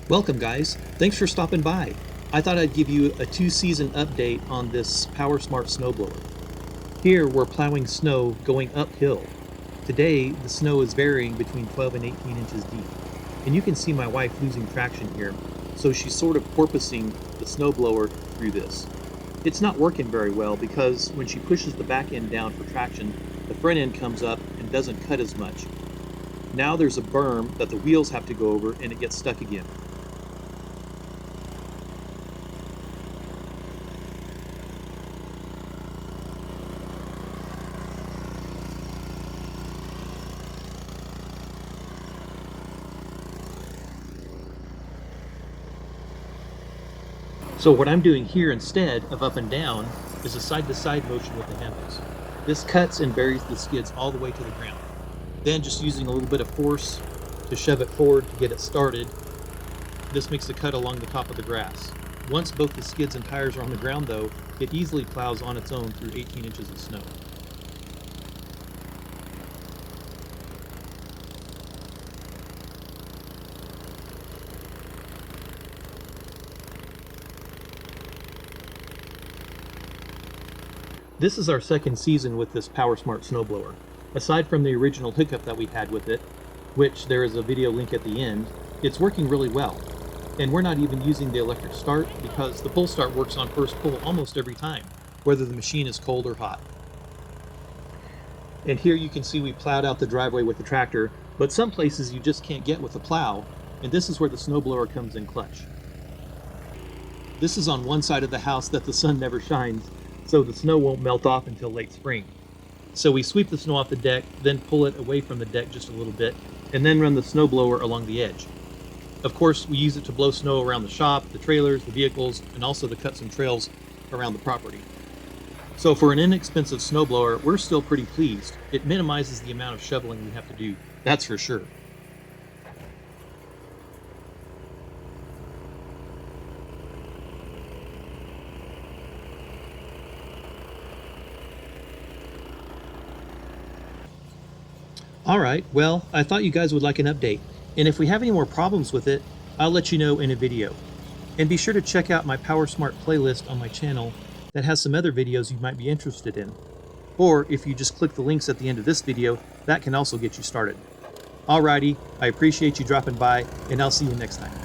Welcome guys, thanks for stopping by. I thought I'd give you a 2-season update on this PowerSmart snowblower. Here we're plowing snow going uphill. Today the snow is varying between 12 and 18 inches deep. And you can see my wife losing traction here, so she's sort of porpoising the snowblower through this. It's not working very well because when she pushes the back end down for traction, the front end comes up and doesn't cut as much. Now there's a berm that the wheels have to go over and it gets stuck again. So what I'm doing here instead of up and down is a side-to-side motion with the handles. This cuts and buries the skids all the way to the ground. Then just using a little bit of force to shove it forward to get it started, this makes a cut along the top of the grass. Once both the skids and tires are on the ground though, it easily plows on its own through 18 inches of snow. This is our second season with this PowerSmart snowblower. Aside from the original hiccup that we had with it, which there is a video link at the end, it's working really well. And we're not even using the electric start because the pull start works on first pull almost every time, whether the machine is cold or hot. And here you can see we plowed out the driveway with the tractor, but some places you just can't get with a plow, and this is where the snowblower comes in clutch. This is on one side of the house that the sun never shines, so the snow won't melt off until late spring. So we sweep the snow off the deck, then pull it away from the deck just a little bit, and then run the snowblower along the edge. Of course, we use it to blow snow around the shop, the trailers, the vehicles, and also to cut some trails around the property. So for an inexpensive snowblower, we're still pretty pleased. It minimizes the amount of shoveling we have to do, that's for sure. Alright, well, I thought you guys would like an update, and if we have any more problems with it, I'll let you know in a video. And be sure to check out my PowerSmart playlist on my channel that has some other videos you might be interested in. Or if you just click the links at the end of this video, that can also get you started. Alrighty, I appreciate you dropping by, and I'll see you next time.